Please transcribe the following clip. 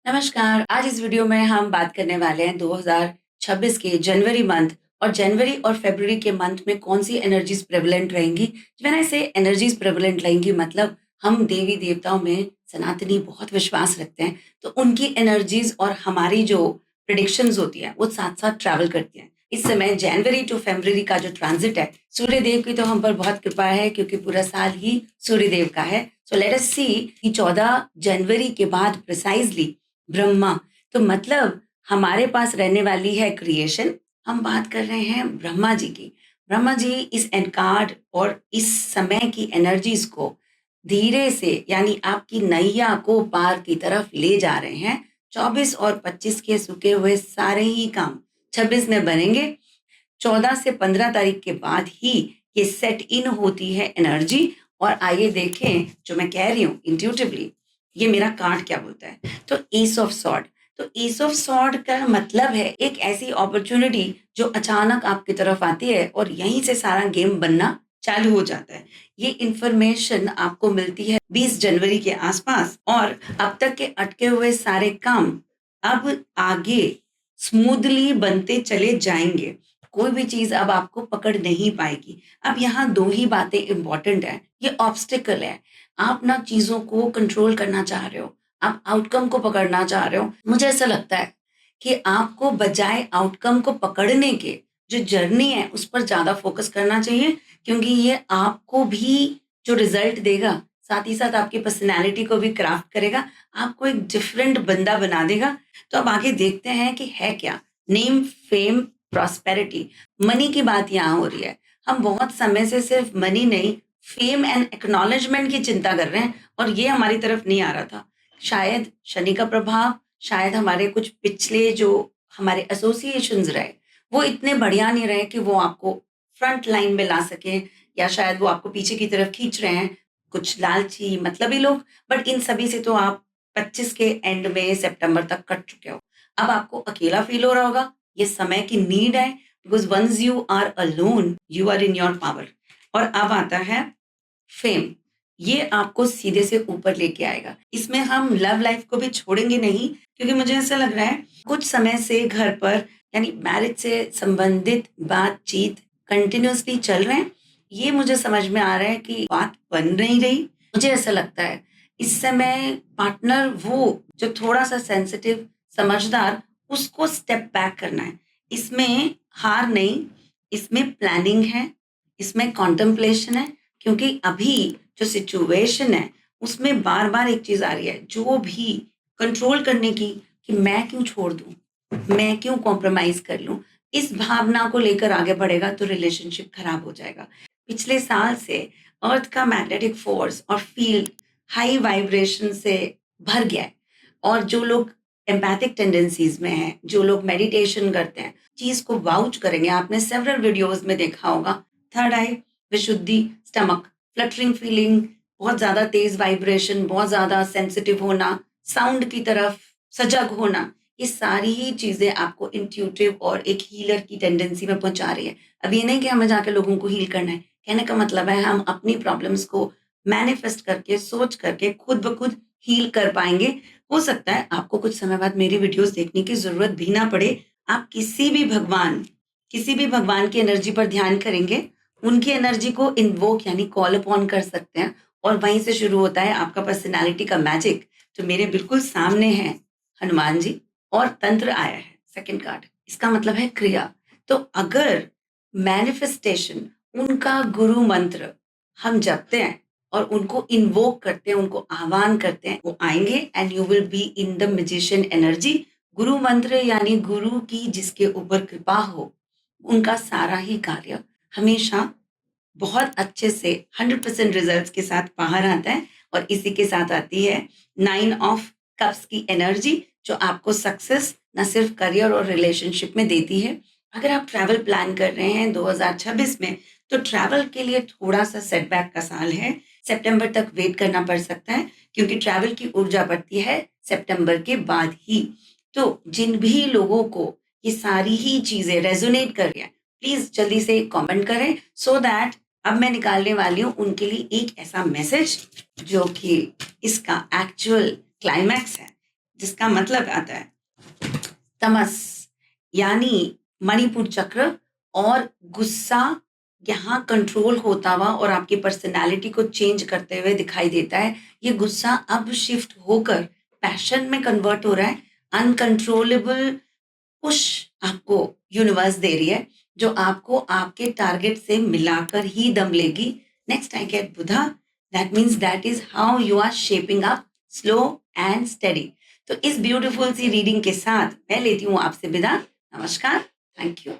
नमस्कार। आज इस वीडियो में हम बात करने वाले हैं 2026 के जनवरी मंथ और जनवरी और फरवरी के मंथ में कौन सी एनर्जीज प्रेवलेंट रहेंगी। व्हेन आई से एनर्जीज प्रेवलेंट रहेंगी मतलब हम देवी देवताओं में सनातनी बहुत विश्वास रखते हैं, तो उनकी एनर्जीज और हमारी जो प्रिडिक्शंस होती है वो साथ साथ ट्रैवल करती हैं। इस समय जनवरी टू फरवरी का जो ट्रांजिट है, सूर्य देव की तो हम पर बहुत कृपा है क्योंकि पूरा साल ही सूर्य देव का है। सो लेट अस सी कि 14 जनवरी के बाद प्रिसाइजली ब्रह्मा, तो मतलब हमारे पास रहने वाली है क्रिएशन। हम बात कर रहे हैं ब्रह्मा जी की। ब्रह्मा जी इस एनकार्ड और इस समय की एनर्जीज को धीरे से यानी आपकी नैया को पार की तरफ ले जा रहे हैं। 24 और 25 के सुखे हुए सारे ही काम 26 में बनेंगे। 14 से 15 तारीख के बाद ही ये सेट इन होती है एनर्जी। और आइए देखें जो मैं कह रही हूँ इंट्यूटिवली, ये मेरा कार्ड क्या बोलता है। तो एस ऑफ सॉर्ड, तो एस ऑफ सॉर्ड का मतलब है एक ऐसी अपॉर्चुनिटी जो अचानक आपकी तरफ आती है और यहीं से सारा गेम बनना चालू हो जाता है। ये इंफॉर्मेशन आपको मिलती है 20 जनवरी के आसपास और अब तक के अटके हुए सारे काम अब आगे स्मूथली बनते चले जाएंगे। कोई भी चीज अब आपको पकड़ नहीं पाएगी। अब यहाँ दो ही बातें इंपॉर्टेंट है। ये ऑब्स्टिकल है, आप ना चीजों को कंट्रोल करना चाह रहे हो, आप आउटकम को पकड़ना चाह रहे हो। मुझे ऐसा लगता है कि आपको बजाय आउटकम को पकड़ने के जो जर्नी है उस पर ज्यादा फोकस करना चाहिए, क्योंकि ये आपको भी जो रिजल्ट देगा साथ ही साथ आपकी पर्सनैलिटी को भी क्राफ्ट करेगा, आपको एक डिफरेंट बंदा बना देगा। तो अब आगे देखते हैं कि है क्या। नेम, फेम, प्रॉस्पेरिटी, मनी की बात यहाँ हो रही है। हम बहुत समय से सिर्फ मनी नहीं, फेम एंड एक्नॉलेजमेंट की चिंता कर रहे हैं और ये हमारी तरफ नहीं आ रहा था। शायद शनि का प्रभाव, शायद हमारे कुछ पिछले जो हमारे एसोसिएशंस रहे वो इतने बढ़िया नहीं रहे कि वो आपको फ्रंट लाइन में ला सके, या शायद वो आपको पीछे की तरफ खींच रहे हैं कुछ लालची मतलबी लोग। बट इन सभी से तो आप 25 के एंड में सितंबर तक कट चुके हो। अब आपको अकेला फील हो रहा होगा, ये समय की नीड है, because once you are alone you are in your power. और अब आता है फेम, ये आपको सीधे से ऊपर लेके आएगा। इसमें हम लव लाइफ को भी छोड़ेंगे नहीं, क्योंकि मुझे ऐसा लग रहा है कुछ समय से घर पर यानी मैरिज से संबंधित बातचीत कंटिन्यूअसली चल रहे हैं। ये मुझे समझ में आ रहा है कि बात बन नहीं रही। मुझे ऐसा लगता है इस समय पार्टनर वो जो थोड़ा सा सेंसिटिव, समझदार, उसको स्टेप बैक करना है। इसमें हार नहीं, इसमें प्लानिंग है, इसमें कॉन्टेम्पलेशन है। क्योंकि अभी जो सिचुएशन है उसमें बार बार एक चीज आ रही है जो भी कंट्रोल करने की, कि मैं क्यों छोड़ दूं, मैं क्यों कॉम्प्रोमाइज कर लूं। इस भावना को लेकर आगे बढ़ेगा तो रिलेशनशिप खराब हो जाएगा। पिछले साल से अर्थ का मैग्नेटिक फोर्स और फील्ड हाई वाइब्रेशन से भर गया है। और जो लोग एम्पैथिक टेंडेंसीज में हैं, जो लोग मेडिटेशन करते हैं, चीज को वाउच करेंगे। आपने सेवरल वीडियोस में देखा होगा, थर्ड आई, विशुद्धि, स्टमक, फ्लटरिंग फीलिंग, बहुत ज्यादा तेज वाइब्रेशन, बहुत ज्यादा सेंसिटिव होना, साउंड की तरफ सजग होना, ये सारी ही चीजें आपको इंट्यूटिव और एक हीलर की टेंडेंसी में पहुंचा रही है। अब ये नहीं कि हमें जाके लोगों को हील करना है, कहने का मतलब है हम अपनी प्रॉब्लम्स को मैनिफेस्ट करके, सोच करके खुद ब खुद हील कर पाएंगे। हो सकता है आपको कुछ समय बाद मेरी वीडियोस देखने की जरूरत भी ना पड़े। आप किसी भी भगवान की एनर्जी पर ध्यान करेंगे, उनकी एनर्जी को इन्वोक यानी कॉल अपॉन कर सकते हैं, और वहीं से शुरू होता है आपका पर्सनालिटी का मैजिक। तो मेरे बिल्कुल सामने है हनुमान जी और तंत्र आया है सेकंड कार्ड, इसका मतलब है क्रिया। तो अगर मैनिफेस्टेशन, उनका गुरु मंत्र हम जपते हैं और उनको इन्वोक करते हैं, उनको आह्वान करते हैं, वो आएंगे and you will be in the magician energy. गुरु मंत्र यानी गुरु की जिसके ऊपर कृपा हो, उनका सारा ही कार्य हमेशा बहुत अच्छे से 100% रिजल्ट्स के साथ बाहर आता है। और इसी के साथ आती है 9 ऑफ कप्स की एनर्जी, जो आपको सक्सेस न सिर्फ करियर और रिलेशनशिप में देती है। अगर आप ट्रैवल प्लान कर रहे हैं 2026 में, तो ट्रैवल के लिए थोड़ा सा सेटबैक का साल है। सितंबर तक वेट करना पड़ सकता है, क्योंकि ट्रैवल की ऊर्जा बढ़ती है सितंबर के बाद ही। तो जिन भी लोगों को ये सारी ही चीजें रेजोनेट कर रही हैं, प्लीज जल्दी से कमेंट करें, सो दैट अब मैं निकालने वाली हूँ उनके लिए एक ऐसा मैसेज जो कि इसका एक्चुअल क्लाइमैक्स है। जिसका मतलब आता है तमस, यानी मणिपुर चक्र। और गुस्सा यहाँ कंट्रोल होता हुआ और आपकी पर्सनैलिटी को चेंज करते हुए दिखाई देता है। ये गुस्सा अब शिफ्ट होकर पैशन में कन्वर्ट हो रहा है। अनकंट्रोलेबल पुश आपको यूनिवर्स दे रही है, जो आपको आपके टारगेट से मिलाकर ही दम लेगी। Next I get Buddha, that means that is how you are shaping up slow and steady. तो इस ब्यूटीफुल सी रीडिंग के साथ मैं लेती हूँ आपसे विदा। नमस्कार, थैंक यू।